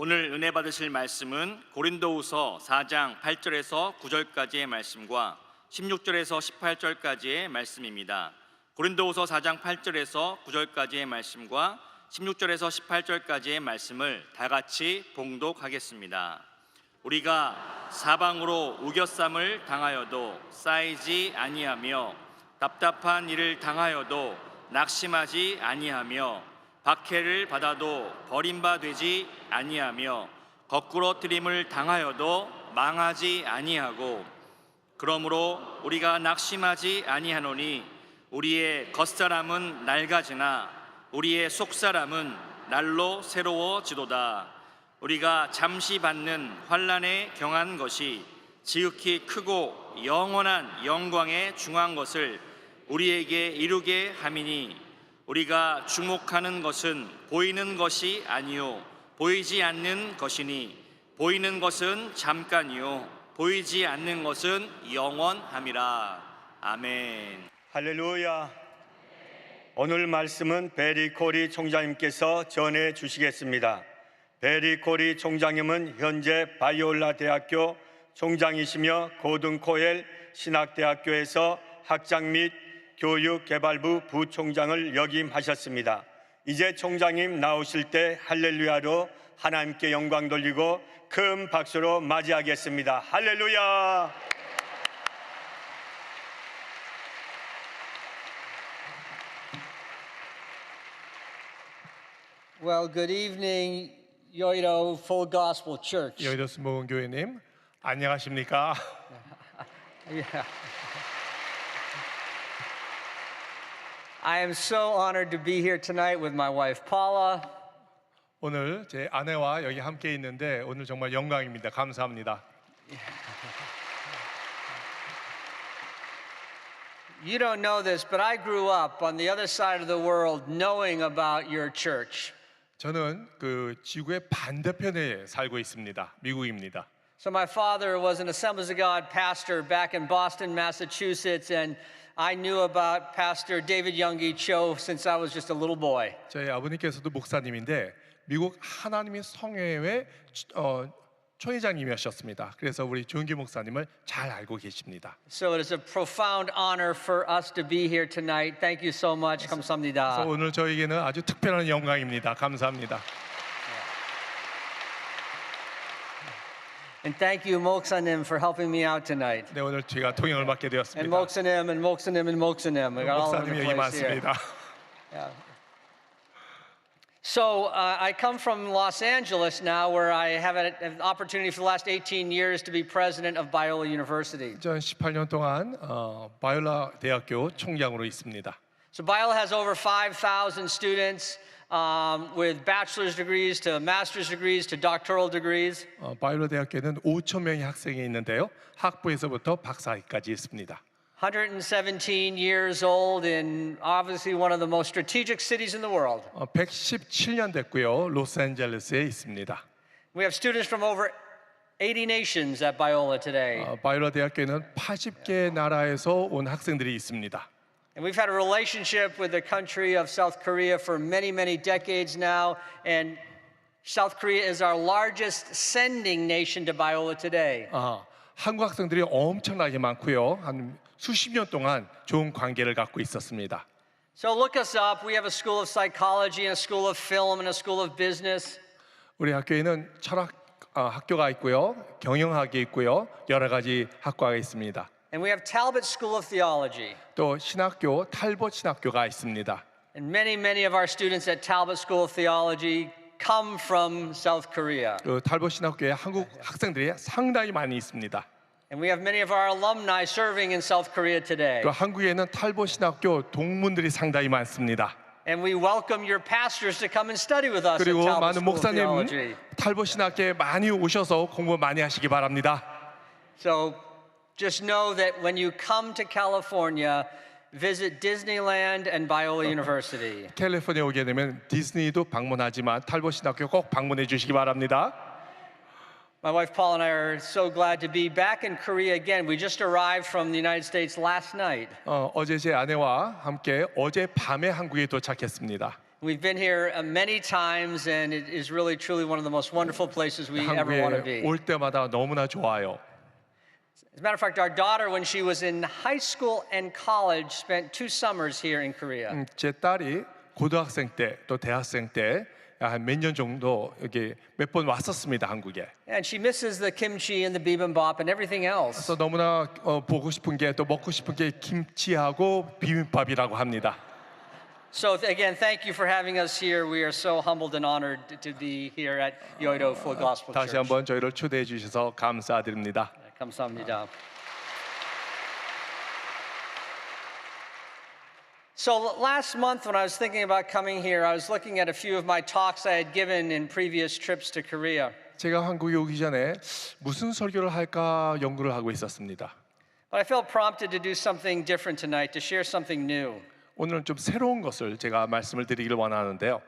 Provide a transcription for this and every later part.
오늘 은혜 받으실 말씀은 고린도후서 4장 8절에서 9절까지의 말씀과 16절에서 18절까지의 말씀입니다. 고린도후서 4장 8절에서 9절까지의 말씀과 16절에서 18절까지의 말씀을 다 같이 봉독하겠습니다. 우리가 사방으로 우겨쌈을 당하여도 쌓이지 아니하며 답답한 일을 당하여도 낙심하지 아니하며 박해를 받아도 버림받지 아니하며 거꾸러뜨림을 당하여도 망하지 아니하고 그러므로 우리가 낙심하지 아니하노니 우리의 겉사람은 낡아지나 우리의 속사람은 날로 새로워지도다. 우리가 잠시 받는 환난에 경한 것이 지극히 크고 영원한 영광에 중한 것을 우리에게 이루게 함이니 우리가 주목하는 것은 보이는 것이 아니요 보이지 않는 것이니 보이는 것은 잠깐이요 보이지 않는 것은 영원함이라. 아멘. 할렐루야. 오늘 말씀은 베리 코리 총장님께서 전해 주시겠습니다. 베리 코리 총장님은 현재 바이올라 대학교 총장이시며 고든 코엘 신학대학교에서 학장 및 교육개발부 부총장을 역임하셨습니다. 이제 총장님 나오실 때 할렐루야로 하나님께 영광 돌리고 큰 박수로 맞이하겠습니다. 할렐루야. Well, good evening, Yoido Full Gospel Church. 여의도 스모은교회님 안녕하십니까? Yeah. I am so honored to be here tonight with my wife Paula. 오늘 제 아내와 여기 함께 있는데 오늘 정말 영광입니다. 감사합니다. You don't know this, but I grew up on the other side of the world knowing about your church. 저는 그 지구의 반대편에 살고 있습니다. 미국입니다. So my father was an Assemblies of God pastor back in Boston, Massachusetts, and I knew about Pastor David Youngie Cho since I was just a little boy. 저희 아버님께서도 목사님인데 미국 하나님의 성회의 초회장님이셨습니다. 그래서 우리 조은기 목사님을 잘 알고 계십니다. So it is a profound honor for us to be here tonight. Thank you so much. 그래서 감사합니다. 오늘 저에게는 아주 특별한 영광입니다. 감사합니다. And thank you, 목사님, for helping me out tonight. 네, 오늘 제가 통역을 맡게 And 되었습니다. 목사님, and 목사님, and 목사님. We got all over 목사님이 the 여기 place here. 많습니다. Yeah. So I come from Los Angeles now, where I have an opportunity for the last 18 years to be president of Biola University. 2018년 동안 바이올라 대학교 총장으로 있습니다. So Biola has over 5,000 students with bachelor's degrees to master's degrees to doctoral degrees. 바이올라 대학교에는 5천 명의 학생이 있는데요. 학부에서부터 박사학위까지 있습니다. 117 years old in obviously one of the most strategic cities in the world. 117년 됐고요. 로스앤젤레스에 있습니다. We have students from over 80 nations at Biola today. 바이올라 대학교에는 80개 나라에서 온 학생들이 있습니다. And we've had a relationship with the country of South Korea for many, many decades now. And South Korea is our largest sending nation to Biola today. 한국 학생들이 엄청나게 많고요. 한 수십 년 동안 좋은 관계를 갖고 있었습니다. So look us up. We have a school of psychology and a school of film and a school of business. 우리 학교에는 철학 학교가 있고요. 경영학이 있고요. 여러 가지 학과가 있습니다. And we have Talbot School of Theology. 또 신학교, 탈봇 신학교가 있습니다. And many of our students at Talbot School of Theology come from South Korea. 그 탈봇 신학교에 한국 학생들이 상당히 많이 있습니다. And we have many of our alumni serving in South Korea today. 또 한국에는 탈봇 신학교 동문들이 상당히 많습니다. And we welcome your pastors to come and study with us at 그리고 Talbot 많은 School of 목사님 Theology. 탈봇 신학교에 많이 오셔서 공부 많이 하시기 바랍니다. So just know that when you come to California, visit Disneyland and Biola University. 캘리포니아에 오게 되면 디즈니도 방문하지만 탈봇 신학교 꼭 방문해 주시기 바랍니다. My wife Paul and I are so glad to be back in Korea again. We just arrived from the United States last night. 어제 제 아내와 함께 어제 밤에 한국에 도착했습니다. We've been here many times, and it is really, truly one of the most wonderful places we ever want to 한국에 be. 올 때마다 너무나 좋아요. As a matter of fact, our daughter, when she was in high school and college, spent 2 summers here in Korea. 제 딸이 고등학생 때 또 대학생 때 한 몇 년 정도 여기 몇 번 왔었습니다, 한국에. And she misses the kimchi and the bibimbap and everything else. 그래서 너무나 보고 싶은 게 또 먹고 싶은 게 김치하고 비빔밥이라고 합니다. So again, thank you for having us here. We are so humbled and honored to be here at Yoido Full Gospel 다시 Church. 한번 저희를 초대해 주셔서 감사드립니다. 감사합니다. So last month when I was thinking about coming here, I was looking at a few of my talks I had given in previous trips to Korea. 제가 한국에 오기 전에 무슨 설교를 할까 연구를 하고 있었습니다. But I felt prompted to do something different tonight, to share something new. 오늘은 좀 새로운 것을 제가 말씀을 드리기를 원하는데요.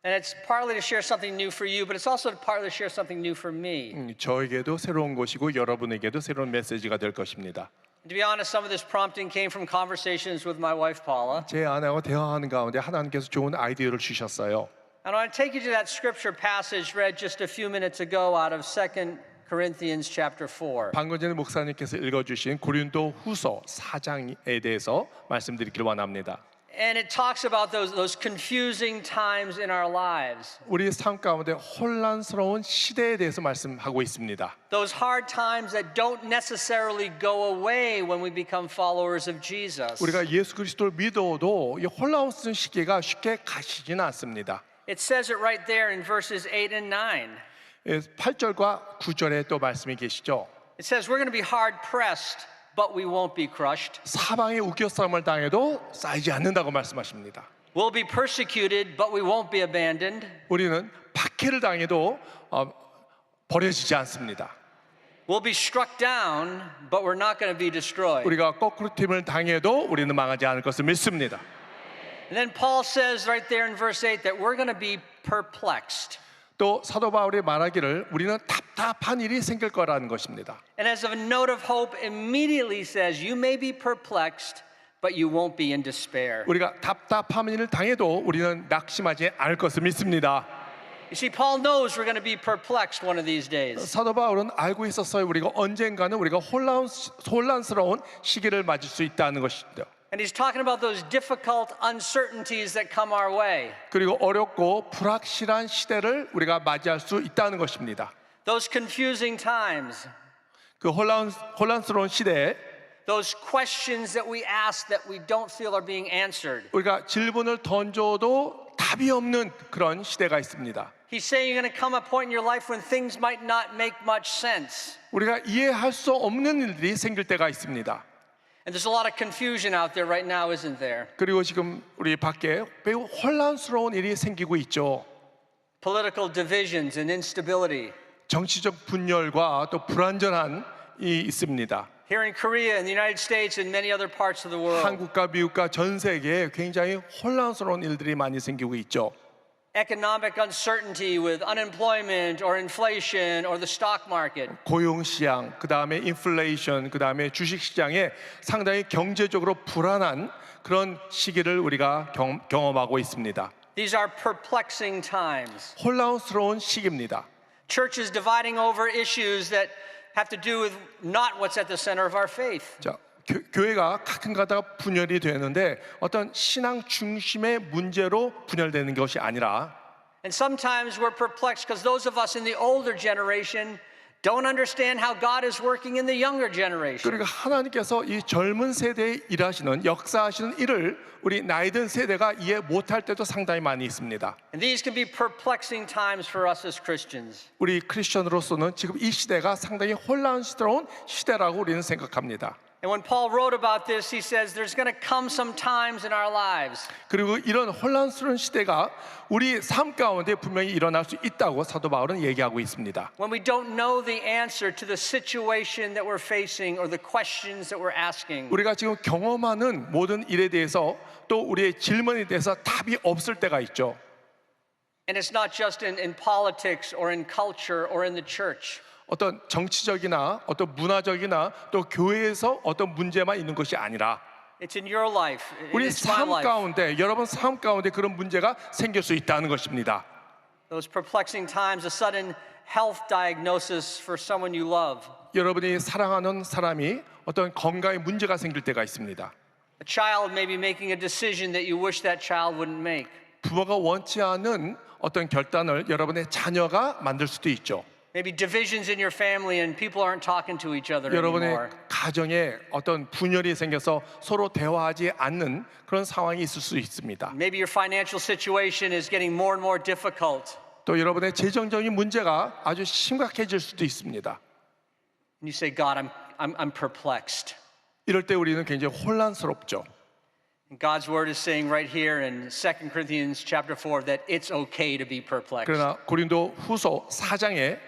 And it's partly to share something new for you, but it's also partly to share something new for me. 저에게도 새로운 것이고 여러분에게도 새로운 메시지가 될 것입니다. To be honest, some of this prompting came from conversations with my wife, Paula. 제 아내와 대화하는 가운데 하나님께서 좋은 아이디어를 주셨어요. And I want to take you to that scripture passage read just a few minutes ago out of 2 Corinthians chapter 4. 방금 전에 목사님께서 읽어주신 고린도 후서 4장에 대해서 말씀드리기를 원합니다. And it talks about those confusing times in our lives. 우리 삶 가운데 혼란스러운 시대에 대해서 말씀하고 있습니다. Those hard times that don't necessarily go away when we become followers of Jesus. 우리가 예수 그리스도를 믿어도 이 혼란스러운 시기가 쉽게 가시지는 않습니다. It says it right there in verses 8 and 9. 8절과 9절에 또 말씀이 계시죠. It says we're going to be hard pressed, but we won't be crushed. 사방에 우겨싸움을 당해도 쌓이지 않는다고 말씀하십니다. We'll be persecuted, but we won't be abandoned. 우리는 박해를 당해도 버려지지 않습니다. We'll be struck down, but we're not going to be destroyed. 우리가 거꾸로 팀을 당해도 우리는 망하지 않을 것을 믿습니다. And then Paul says right there in verse 8 that we're going to be perplexed. 또 사도 바울이 말하기를 우리는 답답한 일이 생길 거라는 것입니다. And as a note of hope, immediately says, you may be perplexed, but you won't be in despair. 우리가 답답한 일을 당해도 우리는 낙심하지 않을 것을 믿습니다. You see, Paul knows we're going to be perplexed one of these days. 사도 바울은 알고 있었어요. 우리가 언젠가는 우리가 혼란스러운 시기를 맞을 수 있다는 것이죠. And he's talking about those difficult uncertainties that come our way. 그리고 어렵고 불확실한 시대를 우리가 맞이할 수 있다는 것입니다. Those confusing times. 그 혼란스러운 시대에 Those questions that we ask that we don't feel are being answered. 우리가 질문을 던져도 답이 없는 그런 시대가 있습니다. He's saying you're going to come a point in your life when things might not make much sense. 우리가 이해할 수 없는 일들이 생길 때가 있습니다. And there's a lot of confusion out there right now, isn't there? 그리고 지금 우리 밖에 매우 혼란스러운 일이 생기고 있죠. Political divisions and instability. 정치적 분열과 또 불안전함이 있습니다. Here in Korea, in the United States, and many other parts of the world. 한국과 미국과 전 세계에 굉장히 혼란스러운 일들이 많이 생기고 있죠. Economic uncertainty with unemployment or inflation or the stock market. 고용 시장, 그다음에 인플레이션, 그다음에 주식 시장에 상당히 경제적으로 불안한 그런 시기를 우리가 경험하고 있습니다. These are perplexing times. 혼란스러운 시기입니다. Churches dividing over issues that have to do with not what's at the center of our faith. 자, 교회가 가끔 가다가 분열이 되는데 어떤 신앙 중심의 문제로 분열되는 것이 아니라 And sometimes we're perplexed because those of us in the older generation don't understand how God is working in the younger generation. 그러니까 하나님께서 이 젊은 세대에 일하시는 역사하시는 일을 우리 나이 든 세대가 이해 못할 때도 상당히 많이 있습니다. And these can be perplexing times for us as Christians. 우리 크리스천으로서는 지금 이 시대가 상당히 혼란스러운 시대라고 우리는 생각합니다. And when Paul wrote about this, he says there's going to come some times in our lives 그리고 이런 혼란스러운 시대가 우리 삶 가운데 분명히 일어날 수 있다고 사도 바울은 얘기하고 있습니다. when we don't know the answer to the situation that we're facing or the questions that we're asking. 우리가 지금 경험하는 모든 일에 대해서 또 우리의 질문에 대해서 답이 없을 때가 있죠. And it's not just in politics or in culture or in the church. 어떤 정치적이나 어떤 문화적이나 또 교회에서 어떤 문제만 있는 것이 아니라 It's in your life. 우리 It's my 삶 life. 가운데, 여러분 삶 가운데 그런 문제가 생길 수 있다는 것입니다. Those perplexing times, a sudden health diagnosis for someone you love. 여러분이 사랑하는 사람이 어떤 건강에 문제가 생길 때가 있습니다. A child may be making a decision that you wish that child wouldn't make. 부모가 원치 않은 어떤 결단을 여러분의 자녀가 만들 수도 있죠. Maybe divisions in your family and people aren't talking to each other 여러분의 anymore. 가정에 어떤 분열이 생겨서 서로 대화하지 않는 그런 상황이 있을 수 있습니다. Maybe your financial situation is getting more and more difficult. 또 여러분의 재정적인 문제가 아주 심각해질 수도 있습니다. And you say, God, I'm perplexed. 이럴 때 우리는 굉장히 혼란스럽죠. And God's word is saying right here in 2 Corinthians chapter 4 that it's okay to be perplexed. 그러나 고린도 후서 4장에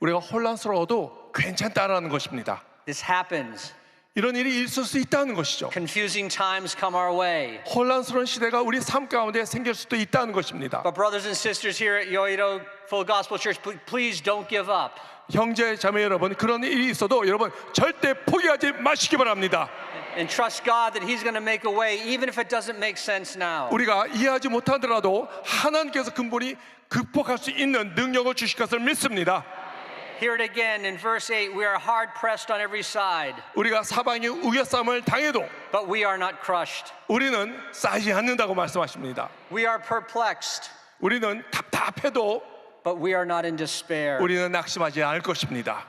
우리가 혼란스러워도 괜찮다라는 것입니다. This happens. 이런 일이 있을 수 있다는 것이죠. Confusing times come our way. 혼란스러운 시대가 우리 삶 가운데 생길 수도 있다는 것입니다. But brothers and sisters here at Yoido Full Gospel Church, please don't give up. 형제 자매 여러분, 그런 일이 있어도 여러분 절대 포기하지 마시기 바랍니다. And trust God that He's going to make a way even if it doesn't make sense now. 우리가 이해하지 못하더라도 하나님께서 근본이 극복할 수 있는 능력을 주실 것을 믿습니다. Hear it again in verse 8. We are hard pressed on every side, 우리가 사방에 우겨싸움을 당해도 but we are not crushed. 우리는 쌓이지 않는다고 말씀하십니다. We are perplexed, 우리는 답답해도 but we are not in despair. 우리는 낙심하지 않을 것입니다.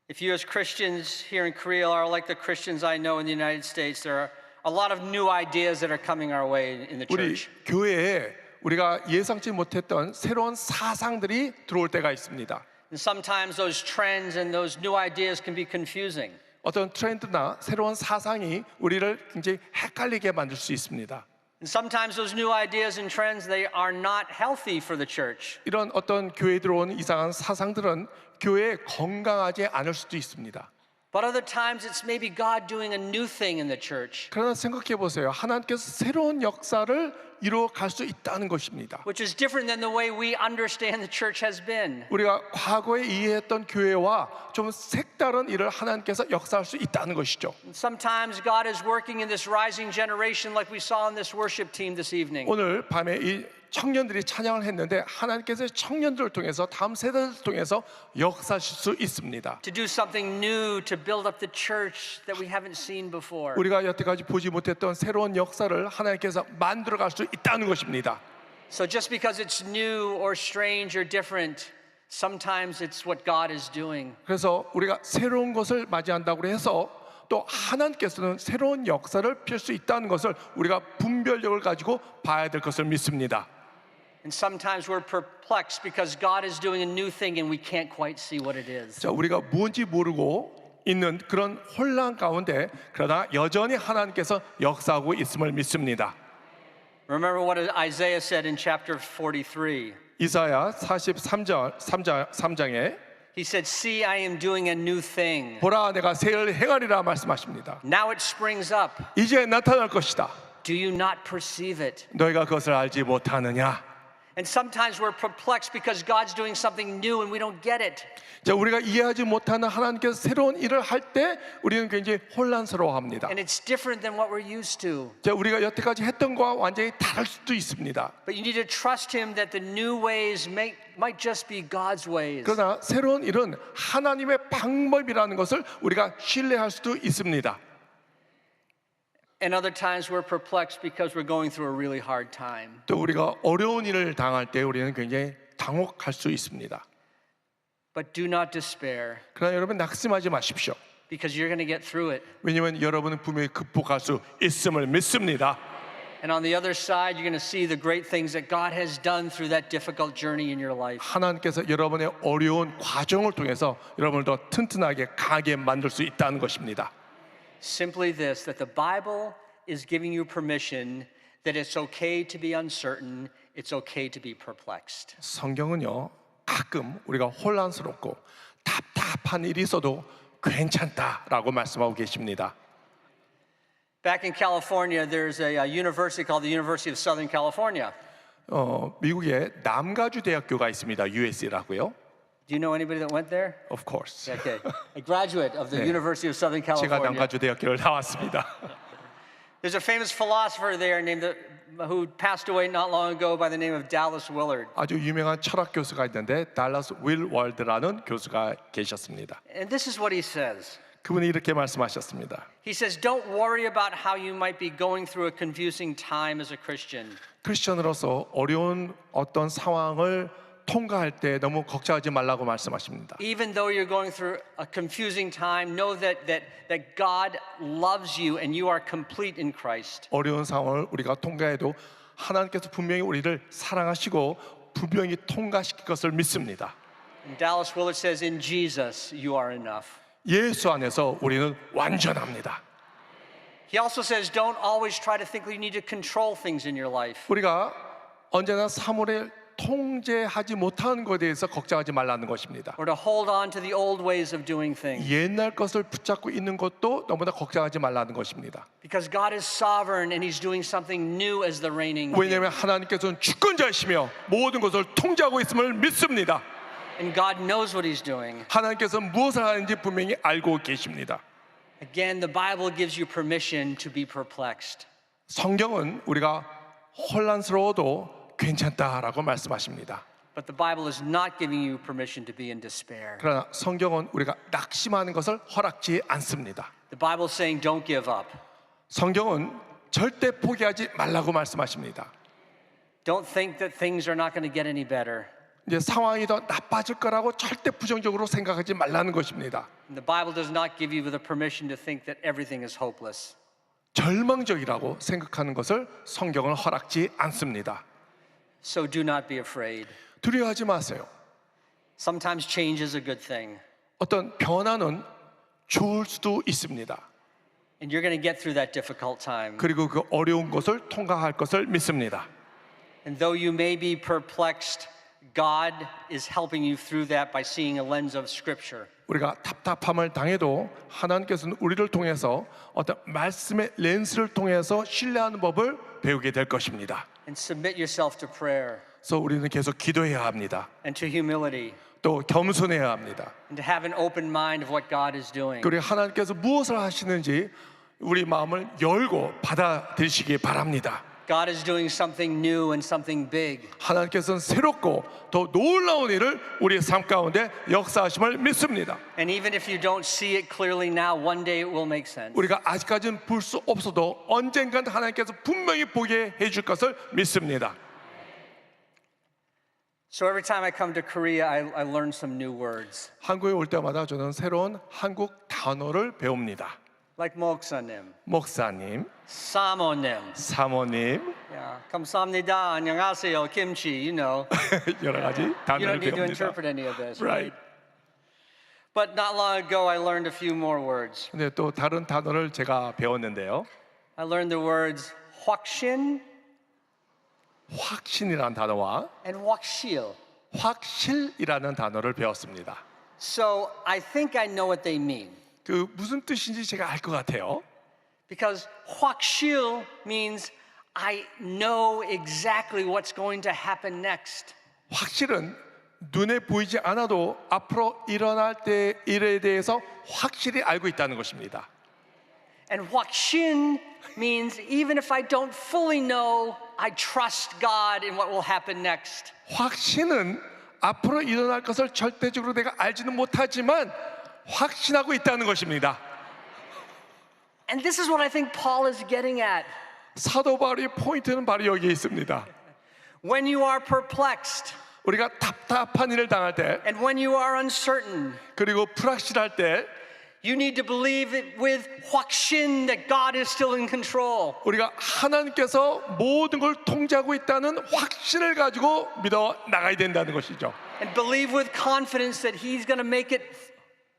If you as Christians here in Korea are like the Christians I know in the United States, there are a lot of new ideas that are coming our way in the 우리 church. 교회에 우리가 예상치 못했던 새로운 사상들이 들어올 때가 있습니다. And sometimes those trends and those new ideas can be confusing. 어떤 트렌드나 새로운 사상이 우리를 굉장히 헷갈리게 만들 수 있습니다. And sometimes those new ideas and trends, they are not healthy for the church. 이런 어떤 교회에 들어온 이상한 사상들은 교회에 건강하지 않을 수도 있습니다. But other times it's maybe God doing a new thing in the church, 그러나 생각해 보세요. 하나님께서 새로운 역사를 이루어갈 수 있다는 것입니다. which is different than the way we understand the church has been. 우리가 과거에 이해했던 교회와 좀 색다른 일을 하나님께서 역사할 수 있다는 것이죠. And sometimes God is working in this rising generation like we saw in this worship team this evening. 오늘 밤에 이 청년들이 찬양을 했는데 하나님께서 청년들을 통해서 다음 세대를 통해서 역사하실 수 있습니다. To do something new to build up the church that we haven't seen before. 우리가 여태까지 보지 못했던 새로운 역사를 하나님께서 만들어갈 수 있다는 것입니다. So just because it's new or strange or different, sometimes it's what God is doing. 그래서 우리가 새로운 것을 맞이한다고 해서 또 하나님께서는 새로운 역사를 펼 수 있다는 것을 우리가 분별력을 가지고 봐야 될 것을 믿습니다. And sometimes we're perplexed because God is doing a new thing and we can't quite see what it is. 자, 우리가 뭔지 모르고 있는 그런 혼란 가운데 그러나 여전히 하나님께서 역사하고 있음을 믿습니다. Remember what Isaiah said in chapter 43. 이사야 43장에 He said, "See, I am doing a new thing. 보라 내가 새 일을 행하리라 말씀하십니다. Now it springs up. 이제 나타날 것이다. Do you not perceive it?" 너희가 그것을 알지 못하느냐? And sometimes we're perplexed because God's doing something new and we don't get it. 자, 우리가 이해하지 못하는 하나님께서 새로운 일을 할 때 우리는 굉장히 혼란스러워합니다. And it's different than what we're used to. 자, 우리가 여태까지 했던 것과 완전히 다를 수도 있습니다. But you need to trust Him that the new ways might just be God's ways. 그러나 새로운 일은 하나님의 방법이라는 것을 우리가 신뢰할 수도 있습니다. And other times we're perplexed because we're going through a really hard time. 또 우리가 어려운 일을 당할 때 우리는 굉장히 당혹할 수 있습니다. But do not despair 그러나 여러분 낙심하지 마십시오. because you're going to get through it. 왜냐하면 여러분은 분명히 극복할 수 있음을 믿습니다. And on the other side, you're going to see the great things that God has done through that difficult journey in your life. 하나님께서 여러분의 어려운 과정을 통해서 여러분을 더 튼튼하게 강하게 만들 수 있다는 것입니다. Simply this, that the Bible is giving you permission that it's okay to be uncertain, it's okay to be perplexed. 성경은요 가끔 우리가 혼란스럽고 답답한 일이 있어도 괜찮다라고 말씀하고 계십니다. Back in California, there's a university called the University of Southern California. 미국에 남가주 대학교가 있습니다. USC라고요. Do you know anybody that went there? Of course. Okay. A graduate of the 네. University of Southern 제가 California. 남가주대학교를 나왔습니다. There's a famous philosopher there who passed away not long ago by the name of Dallas Willard. 아주 유명한 철학 교수가 있는데 달라스 윌월드라는 교수가 계셨습니다. And this is what he says. 그분이 이렇게 말씀하셨습니다. He says, don't worry about how you might be going through a confusing time as a Christian. 크리스천으로서 어려운 어떤 상황을 통과할 때 너무 걱정하지 말라고 말씀하십니다. Even though you're going through a confusing time, know that God loves you and you are complete in Christ. 어려운 상황을 우리가 통과해도 하나님께서 분명히 우리를 사랑하시고 분명히 통과시킬 것을 믿습니다. And Dallas Willard says, in Jesus, you are enough. 예수 안에서 우리는 완전합니다. He also says, don't always try to think you need to control things in your life. 우리가 언제나 사물을 통제하지 못하는 것에 대해서 걱정하지 말라는 것입니다. Or to hold on to the old ways of doing things. 옛날 것을 붙잡고 있는 것도 너무나 걱정하지 말라는 것입니다. Because God is sovereign and He's doing something new as the reigning king. 왜냐하면 하나님께서는 주권자이시며 모든 것을 통제하고 있음을 믿습니다. And God knows what He's doing. 하나님께서는 무엇을 하는지 분명히 알고 계십니다. Again, the Bible gives you permission to be perplexed. 성경은 우리가 혼란스러워도 괜찮다라고 말씀하십니다. But the Bible is not giving you permission to be in despair. 그러나 성경은 우리가 낙심하는 것을 허락지 않습니다. The Bible is saying don't give up. 성경은 절대 포기하지 말라고 말씀하십니다. Don't think that things are not going to get any better. 이제 상황이 더 나빠질 거라고 절대 부정적으로 생각하지 말라는 것입니다. And the Bible does not give you the permission to think that everything is hopeless. 절망적이라고 생각하는 것을 성경은 허락지 않습니다. So do not be afraid. 두려워하지 마세요. Sometimes change is a good thing. 어떤 변화는 좋을 수도 있습니다. And you're going to get through that difficult time. 그리고 그 어려운 것을 통과할 것을 믿습니다. And though you may be perplexed, God is helping you through that by seeing a lens of Scripture. 우리가 답답함을 당해도 하나님께서는 우리를 통해서 어떤 말씀의 렌스를 통해서 신뢰하는 법을 배우게 될 것입니다. And submit yourself to prayer 그래서 우리는 계속 기도해야 합니다. and to humility 또 겸손해야 합니다. and to have an open mind of what God is doing. 그리고 하나님께서 무엇을 하시는지 우리 마음을 열고 받아들이시기 바랍니다. God is doing something new and something big. 하나님께서는 새롭고 더 놀라운 일을 우리의 삶 가운데 역사하심을 믿습니다. And even if you don't see it clearly now, one day it will make sense. 우리가 아직까지는 볼 수 없어도 언젠간 하나님께서 분명히 보게 해줄 것을 믿습니다. So every time I come to Korea, I learn some new words. 한국에 올 때마다 저는 새로운 한국 단어를 배웁니다. Like 목사님, 목사님, 사모님. 사모님, Yeah, 감사합니다. 안녕하세요. Kimchi, you know. 여러 가지 You 단어를 don't need to 배웁니다. interpret any of this. Right. But not long ago, I learned a few more words. 근데 또 다른 단어를 제가 배웠는데요. I learned the words 확신 확신이라는 단어와 and 확실. 확실이라는 단어를 배웠습니다. So I think I know what they mean. 그 무슨 뜻인지 제가 알 것 같아요. Because 확실 means I know exactly what's going to happen next. 확실은 눈에 보이지 않아도 앞으로 일어날 때 일에 대해서 확실히 알고 있다는 것입니다. And 확신 means even if I don't fully know, I trust God in what will happen next. 확신은 앞으로 일어날 것을 절대적으로 내가 알지는 못하지만 확신하고 있다는 것입니다. And this is what I think Paul is getting at. 사도 바울의 포인트는 바로 여기에 있습니다. When you are perplexed 우리가 답답한 일을 당할 때 and when you are uncertain, 그리고 불확실할 때 you need to believe it with 확신 that God is still in control. 우리가 하나님께서 모든 걸 통제하고 있다는 확신을 가지고 믿어 나가야 된다는 것이죠. And believe with confidence that He's going to make it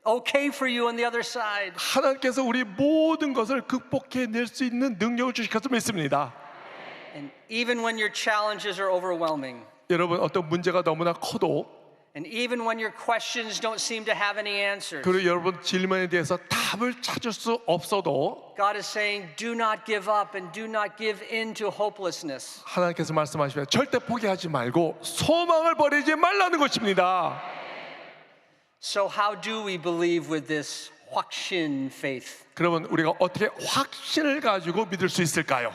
okay for you on the other side. 하나님께서 우리 모든 것을 극복해낼 수 있는 능력을 주실 것을 믿습니다. And even when your challenges are overwhelming, 여러분 어떤 문제가 너무나 커도 and even when your questions don't seem to have any answers, 그리고 여러분 질문에 대해서 답을 찾을 수 없어도 God is saying, do not give up and do not give in to hopelessness. 하나님께서 말씀하시면 절대 포기하지 말고 소망을 버리지 말라는 것입니다. So how do we believe with this 확신 faith? 그러면 우리가 어떻게 확신을 가지고 믿을 수 있을까요?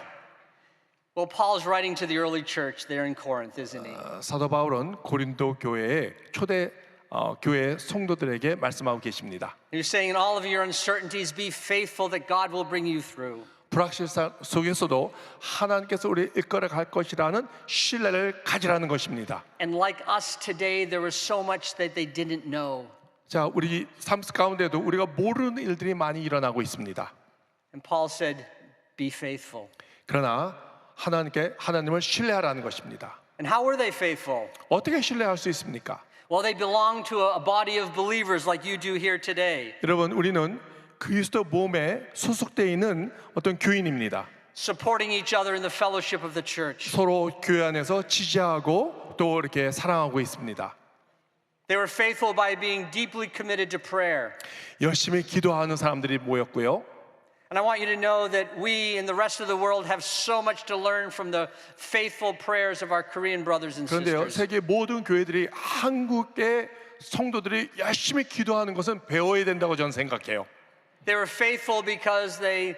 Well, Paul's writing to the early church there in Corinth, isn't he? 사도 바울은 고린도 교회의 초대 교회 성도들에게 말씀하고 계십니다. He's saying, in all of your uncertainties, be faithful that God will bring you through. 불확실성 속에서도 하나님께서 우리 이끌어 갈 것이라는 신뢰를 가지라는 것입니다. And like us today, there was so much that they didn't know. 자, 우리 삶 가운데도 우리가 모르는 일들이 많이 일어나고 있습니다. And Paul said, be faithful. 그러나 하나님을 신뢰하라는 것입니다. And how were they faithful? 어떻게 신뢰할 수 있습니까? Well, they belonged to a body of believers like you do here today, 여러분, 우리는 그리스도 몸에 소속되어 있는 어떤 교인입니다. supporting each other in the fellowship of the church. 서로 교회 안에서 지지하고 또 이렇게 사랑하고 있습니다. They were faithful by being deeply committed to prayer. 열심히 기도하는 사람들이 모였고요. And I want you to know that we and the rest of the world have so much to learn from the faithful prayers of our Korean brothers and 그런데요, sisters. 세계 모든 교회들이 한국의 성도들이 열심히 기도하는 것은 배워야 된다고 저는 생각해요. They were faithful because they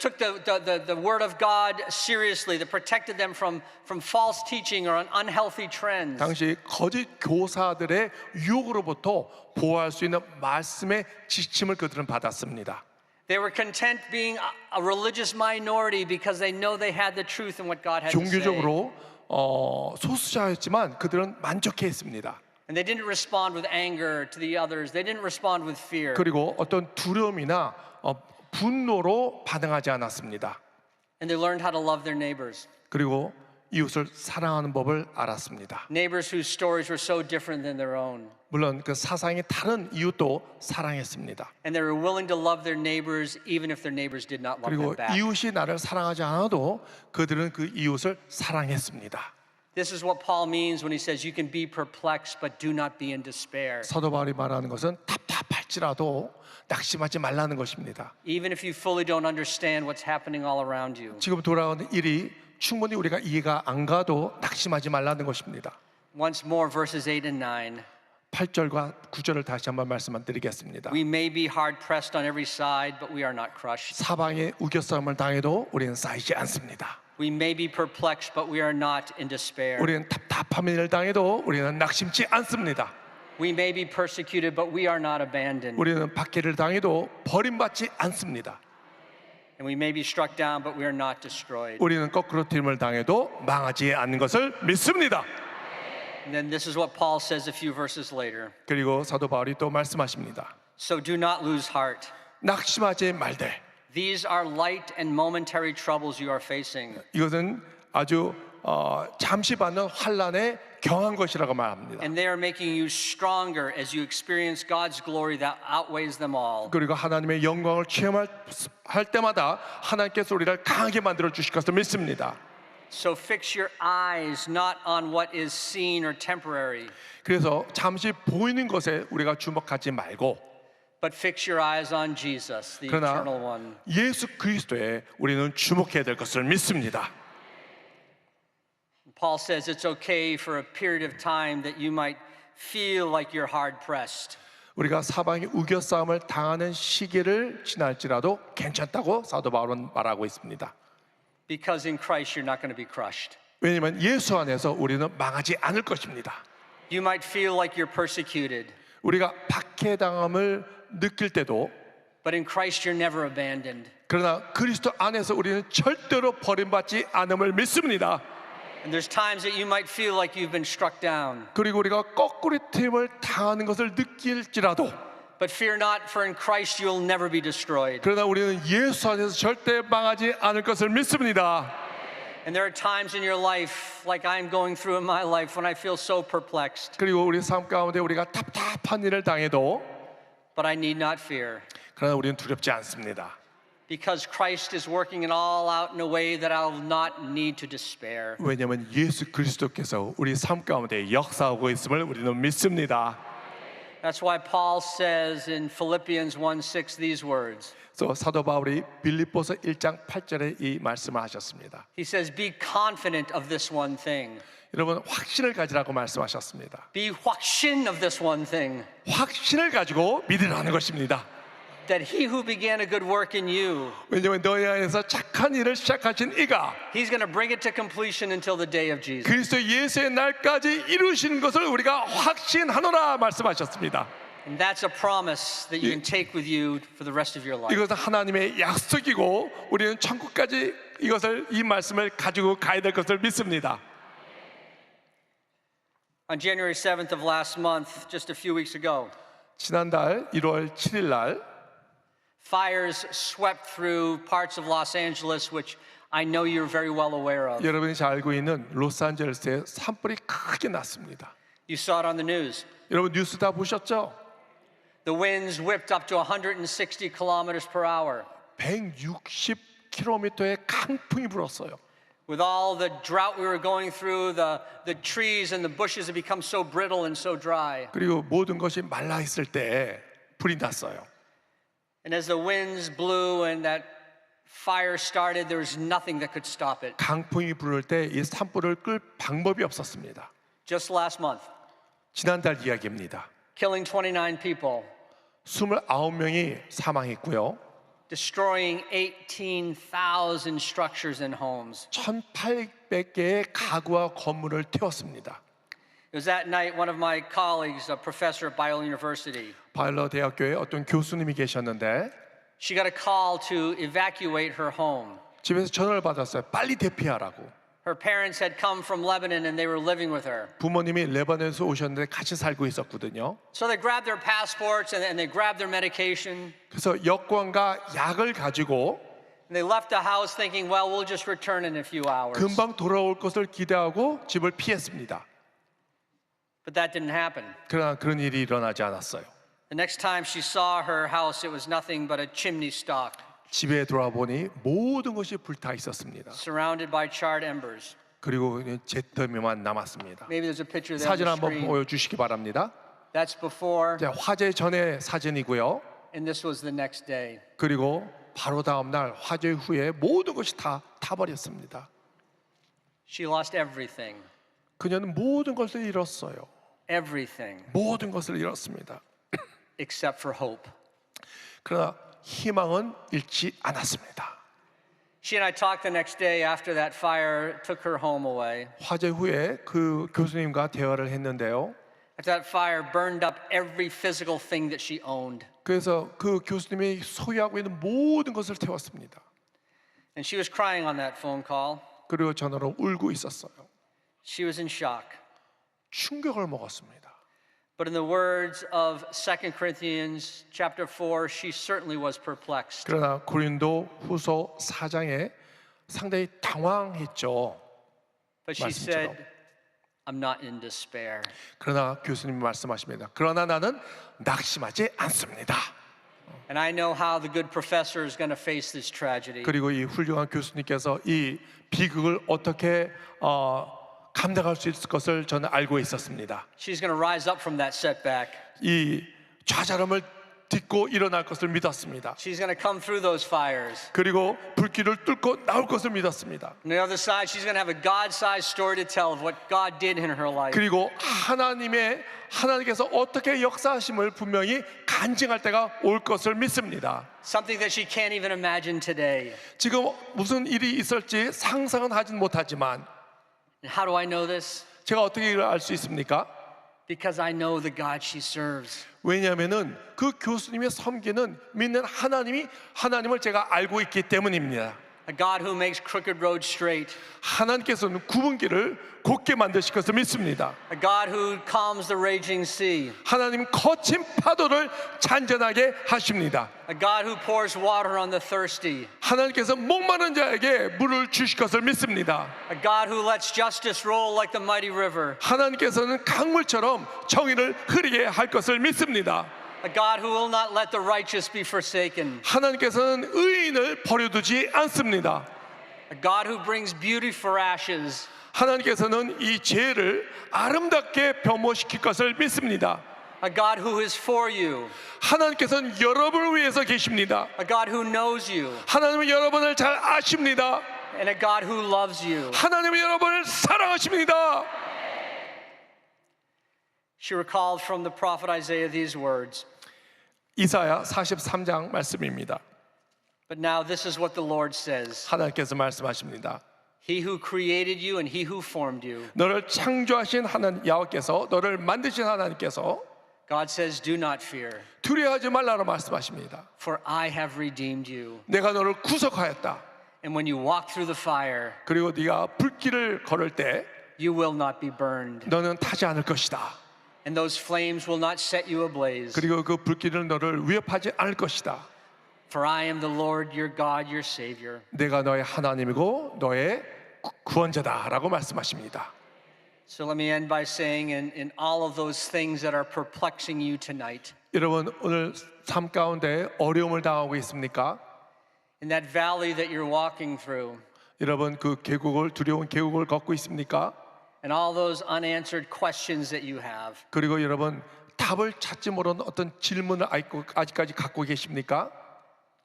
took the word of God seriously, that protected them from false teaching or unhealthy trends. 당시 거짓 교사들의 유혹으로부터 보호할 수 있는 말씀의 지침을 그들은 받았습니다. They were content being a religious minority because they know they had the truth and what God had to say. 종교적으로 소수자였지만 그들은 만족해했습니다. And they didn't respond with anger to the others. They didn't respond with fear. 그리고 어떤 두려움이나 분노로 반응하지 않았습니다. And they learned how to love their neighbors. 그리고 이웃을 사랑하는 법을 알았습니다. Neighbors whose stories were so different than their own. 물론 그 사상이 다른 이웃도 사랑했습니다. And they were willing to love their neighbors even if their neighbors did not love 그리고 them back. 이웃이 나를 사랑하지 않아도 그들은 그 이웃을 사랑했습니다. This is what Paul means when he says you can be perplexed but do not be in despair. 사도 바울이 말하는 것은 답답할지라도 낙심하지 말라는 것입니다. Even if you fully don't understand what's happening all around you. 지금 돌아오는 일이 충분히 우리가 이해가 안 가도 낙심하지 말라는 것입니다. Once more verses 8 and 9. 8절과 9절을 다시 한번 말씀만 드리겠습니다. We may be hard pressed on every side but we are not crushed. 사방에 우겨싸움을 당해도 우리는 쌓이지 않습니다. We may be perplexed but we are not in despair. 우리는 답답한 일을 당해도 우리는 낙심치 않습니다. We may be persecuted but we are not abandoned. 우리는 박해를 당해도 버림받지 않습니다. And we may be struck down but we are not destroyed. 우리는 거꾸로 팀을 당해도 망하지 않는 것을 믿습니다. And then this is what Paul says a few verses later. 그리고 사도 바울이 또 말씀하십니다. So do not lose heart. 낙심하지 말되. These are light and momentary troubles you are facing. 이것은 아주 잠시 받는 환난에 경한 것이라고 말합니다. And they are making you stronger as you experience God's glory that outweighs them all. 그리고 하나님의 영광을 체험할 때마다 하나님께서 우리를 강하게 만들어 주실 것을 믿습니다. So fix your eyes not on what is seen or temporary, 그래서 잠시 보이는 것에 우리가 주목하지 말고 but fix your eyes on Jesus, the 그러나 eternal one. 예수 그리스도에 우리는 주목해야 될 것을 믿습니다. Paul says it's okay for a period of time that you might feel like you're hard pressed. 우리가 사방에 우겨싸움을 당하는 시기를 지날지라도 괜찮다고 사도 바울은 말하고 있습니다. Because in Christ you're not going to be crushed. 왜냐하면 예수 안에서 우리는 망하지 않을 것입니다. You might feel like you're persecuted, 우리가 박해당함을 느낄 때도 but in Christ you're never abandoned. 그러나 그리스도 안에서 우리는 절대로 버림받지 않음을 믿습니다. And there's times that you might feel like you've been struck down. 그리고 우리가 거꾸로 팀을 당하는 것을 느낄지라도 But fear not, for in Christ you'll never be destroyed. 그러나 우리는 예수 안에서 절대 망하지 않을 것을 믿습니다. And there are times in your life, like I'm going through in my life, when I feel so perplexed. 그리고 우리 삶 가운데 우리가 답답한 일을 당해도 But I need not fear, 그러나 우리는 두렵지 않습니다. because Christ is working it all out in a way that I'll not need to despair. 왜냐하면 예수 그리스도께서 우리 삶 가운데 역사하고 있음을 우리는 믿습니다. That's why Paul says in Philippians 1:6 these words. 그래서 사도 바울이 빌립보서 1장 8절에 이 말씀을 하셨습니다. He says, "Be confident of this one thing." 여러분 확신을 가지라고 말씀하셨습니다. Be 확신 of this one thing. 확신을 가지고 믿으라는 것입니다. That he who began a good work in you, 왜냐하면 너희 안에서 착한 일을 시작하신 이가 he's going to bring it to completion until the day of Jesus. 그리스도 예수의 날까지 이루시는 것을 우리가 확신하노라 말씀하셨습니다. And that's a promise that you can take with you for the rest of your life. 이것은 하나님의 약속이고 우리는 천국까지 이 말씀을 가지고 가야 될 것을 믿습니다. On January 7th of last month, just a few weeks ago, 지난달 1월 7일 날 fires swept through parts of Los Angeles, which I know you're very well aware of. 여러분이 잘 알고 있는 로스앤젤레스에 산불이 크게 났습니다. You saw it on the news. 여러분 뉴스 다 보셨죠? The winds whipped up to 160 kilometers per hour. 160km의 강풍이 불었어요. With all the drought we were going through, the trees and the bushes had become so brittle and so dry. 그리고 모든 것이 말라 있을 때 불이 났어요. And as the winds blew and that fire started, there was nothing that could stop it. 강풍이 불을 때 이 산불을 끌 방법이 없었습니다. Just last month, 지난달 이야기입니다. killing 29 people, 29명이 사망했고요. destroying 18,000 structures and homes. 1,800개의 가구와 건물을 태웠습니다. It was that night one of my colleagues, a professor at Biola University, 바이올라 대학교에 어떤 교수님이 계셨는데 she got a call to evacuate her home. 집에서 전화를 받았어요. 빨리 대피하라고. Her parents had come from Lebanon and they were living with her. 부모님이 레바논에서 오셨는데 같이 살고 있었거든요. So they grabbed their passports and they grabbed their medication. 그래서 여권과 약을 가지고 And they left the house thinking, well, we'll just return in a few hours. 금방 돌아올 것을 기대하고 집을 피했습니다. But that didn't happen. 그러나 그런 일이 일어나지 않았어요. The next time she saw her house, it was nothing but a chimney stalk, 집에 돌아보니 모든 것이 불타 있었습니다. surrounded by charred embers. 그리고 잿더미만 남았습니다. Maybe there's a picture there on 사진 the 한번 screen. 보여주시기 바랍니다. That's before, 자, 화재 전의 사진이고요. and this was the next day. 그리고 바로 다음 날 화재 후에 모든 것이 다 타버렸습니다. She lost everything. 그녀는 모든 것을 잃었어요. Everything 모든 것을 잃었습니다. except for hope. 그러나 희망은 잃지 않았습니다. She and I talked the next day after that fire took her home away. 화재 후에 그 교수님과 대화를 했는데요. After that fire burned up every physical thing that she owned. 그래서 그 교수님이 소유하고 있는 모든 것을 태웠습니다. And she was crying on that phone call. 그리고 전화로 울고 있었어요. She was in shock. 충격을 먹었습니다. But in the words of 2 Corinthians chapter 4, she certainly was perplexed. 그러나 고린도 후서 4장에 상당히 당황했죠. But she 말씀처럼. said, I'm not in despair. 그러나 교수님이 말씀하십니다. 그러나 나는 낙심하지 않습니다. And I know how the good professor is going to face this tragedy. 그리고 이 훌륭한 교수님께서 이 비극을 어떻게 감당할 수 있을 것을 저는 알고 있었습니다. She's going to rise up from that setback. 이 좌절함을 딛고 일어날 것을 믿었습니다. She's going to come through those fires. 그리고 불길을 뚫고 나올 것을 믿었습니다. On the other side, she's going to have a God-sized story to tell of what God did in her life. 그리고 하나님께서 어떻게 역사하심을 분명히 간증할 때가 올 것을 믿습니다. Something that she can't even imagine today. 지금 무슨 일이 있을지 상상은 하진 못하지만 And how do I know this? 제가 어떻게 이걸 알 수 있습니까? Because I know the God she serves. 왜냐하면은 그 교수님의 섬기는 믿는 하나님을 제가 알고 있기 때문입니다. A God who makes crooked roads straight. 하나님께서는 굽은 길을 곧게 만드실 것을 믿습니다. A God who calms the raging sea. 하나님 거친 파도를 잔잔하게 하십니다. A God who pours water on the thirsty. 하나님께서 목마른 자에게 물을 주실 것을 믿습니다. A God who lets justice roll like the mighty river. 하나님께서는 강물처럼 정의를 흐르게 할 것을 믿습니다. A God who will not let the righteous be forsaken. 하나님께서는 의인을 버려두지 않습니다. A God who brings beauty for ashes. 하나님께서는 이 죄를 아름답게 변모시킬 것을 믿습니다. a God who is for you, 하나님께서는 여러분을 위해서 계십니다. a God who knows you, 하나님은 여러분을 잘 아십니다. and a God who loves you. 하나님은 여러분을 사랑하십니다. She recalled from the prophet Isaiah these words. 이사야 43장 말씀입니다. But now this is what the Lord says. 하나님께서 말씀하십니다. He who created you and he who formed you. 너를 창조하신 하나님 야훼께서, 너를 만드신 하나님께서 God says, do not fear, 두려워하지 말라고 말씀하십니다. for I have redeemed you. 내가 너를 구속하였다. And when you walk through the fire, 그리고 네가 불길을 걸을 때 you will not be burned. 너는 타지 않을 것이다. And those flames will not set you ablaze. 그리고 그 불길은 너를 위협하지 않을 것이다. For I am the Lord your God, your Savior. 내가 너의 하나님이고 너의 구원자다라고 말씀하십니다. So let me end by saying in all of those things that are perplexing you tonight, 여러분 오늘 삶 가운데 어려움을 당하고 있습니까? in that valley that you're walking through, 여러분 그 계곡을, 두려운 계곡을 걷고 있습니까? and all those unanswered questions that you have, 그리고 여러분 답을 찾지 못한 어떤 질문을 아직까지 갖고 계십니까?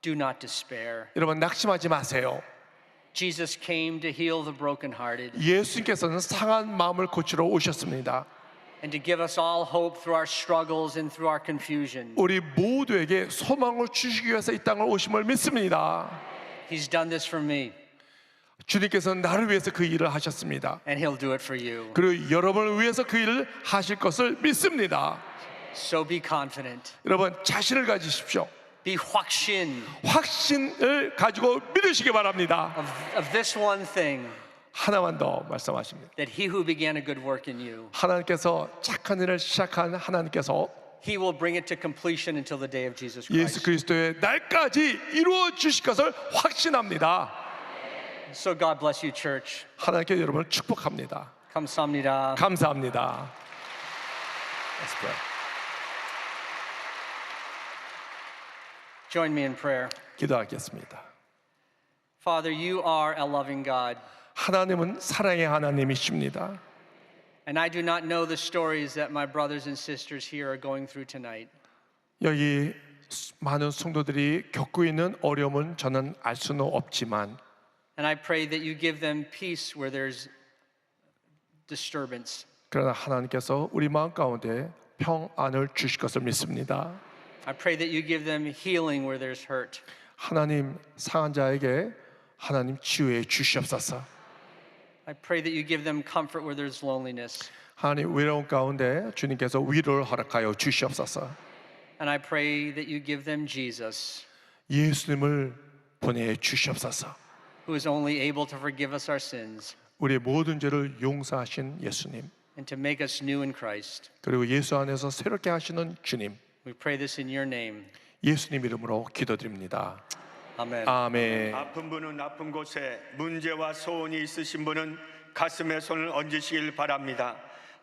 do not despair. 여러분 낙심하지 마세요. Jesus came to heal the brokenhearted 예수님께서는 상한 마음을 고치러 오셨습니다. and to give us all hope through our struggles and through our confusion. 우리 모두에게 소망을 주시기 위해서 이 땅을 오심을 믿습니다. He's done this for me, 주님께서는 나를 위해서 그 일을 하셨습니다. and He'll do it for you. 그리고 여러분을 위해서 그 일을 하실 것을 믿습니다. So be confident. 여러분 자신을 가지십시오. Be 확신 확신을 가지고 믿으시기 바랍니다. of this one thing, 하나만 더 말씀하십니다. that He who began a good work in you, 하나님께서 착한 일을 시작한 하나님께서 He will bring it to completion until the day of Jesus 예수 Christ. 그리스도의 날까지 이루어 주실 것을 확신합니다. So God bless you, church. 하나님께 여러분을 축복합니다. 감사합니다. 감사합니다. Let's pray. Join me in prayer. 기도하겠습니다. Father, you are a loving God, 하나님은 사랑의 하나님이십니다. and I do not know the stories that my brothers and sisters here are going through tonight. 여기 많은 성도들이 겪고 있는 어려움은 저는 알 수는 없지만 And I pray that you give them peace where there's disturbance. 그러나 하나님께서 우리 마음 가운데 평안을 주실 것을 믿습니다. I pray that you give them healing where there's hurt. 하나님 상한 자에게 하나님 치유해 주시옵소서. I pray that you give them comfort where there's loneliness. 하나님 외로운 가운데 주님께서 위로를 허락하여 주시옵소서. And I pray that you give them Jesus, 예수님을 보내 주시옵소서. who is only able to forgive us our sins 우리의 모든 죄를 용서하신 예수님, and to make us new in Christ. 그리고 예수 안에서 새롭게 하시는 주님, We pray this in your name. 예수님 이름으로 기도드립니다. Amen. 아멘. 아픈 분은 아픈 곳에, 문제와 소원이 있으신 분은 가슴에 손을 얹으시길 바랍니다.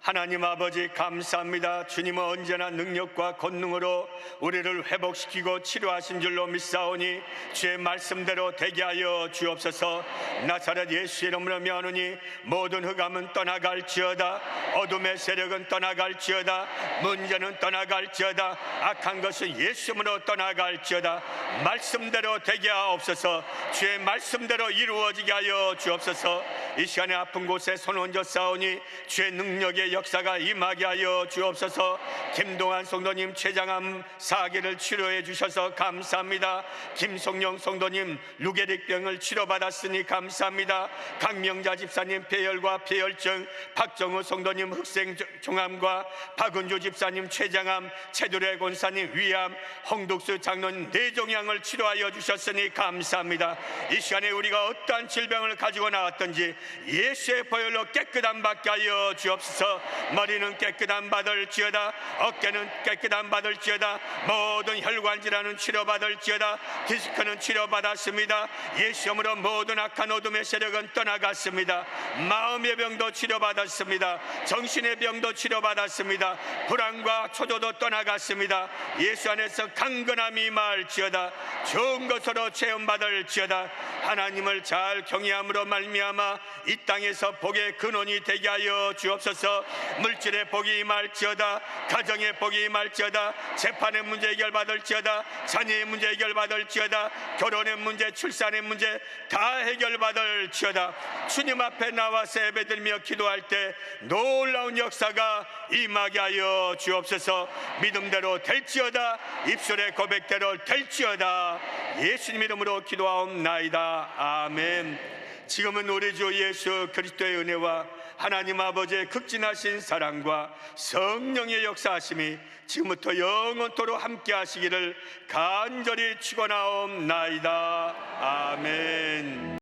하나님 아버지 감사합니다. 주님은 언제나 능력과 권능으로 우리를 회복시키고 치료하신 줄로 믿사오니 주의 말씀대로 되게 하여 주옵소서. 나사렛 예수 이름으로 명하노니 모든 흑암은 떠나갈지어다, 어둠의 세력은 떠나갈지어다, 문제는 떠나갈지어다, 악한 것은 예수 이름으로 떠나갈지어다. 말씀대로 되게 하옵소서. 주의 말씀대로 이루어지게 하여 주옵소서. 이 시간에 아픈 곳에 손 얹어 싸우니 주의 능력의 역사가 임하게 하여 주옵소서. 김동환 성도님 췌장암 사기를 치료해 주셔서 감사합니다. 김성령 성도님 루게릭병을 치료받았으니 감사합니다. 강명자 집사님 폐혈과 폐혈증, 박정우 성도님 흑생종암과 박은주 집사님 췌장암, 최두래 권사님 위암, 홍독수 장로님 뇌종양을 치료하여 주셨으니 감사합니다. 이 시간에 우리가 어떠한 질병을 가지고 나왔든지 예수의 보혈로 깨끗함 받게 하여 주옵소서. 머리는 깨끗함 받을지어다, 어깨는 깨끗함 받을지어다, 모든 혈관 질환은 치료받을지어다. 디스크는 치료받았습니다. 예수 이름으로 모든 악한 어둠의 세력은 떠나갔습니다. 마음의 병도 치료받았습니다. 정신의 병도 치료받았습니다. 불안과 초조도 떠나갔습니다. 예수 안에서 강건함이 임할지어다. 좋은 것으로 체험받을지어다. 하나님을 잘 경외함으로 말미암아 이 땅에서 복의 근원이 되게 하여 주옵소서. 물질의 복이 임할지어다. 가정의 복이 임할지어다. 재판의 문제 해결받을지어다. 자녀의 문제 해결받을지어다. 결혼의 문제, 출산의 문제 다 해결받을지어다. 주님 앞에 나와서 예배드리며 기도할 때 놀라운 역사가 임하게 하여 주옵소서. 믿음대로 될지어다. 입술의 고백대로 될지어다. 예수님 이름으로 기도하옵나이다. 아멘. 지금은 우리 주 예수 그리스도의 은혜와 하나님 아버지의 극진하신 사랑과 성령의 역사하심이 지금부터 영원토록 함께 하시기를 간절히 축원하옵나이다. 아멘.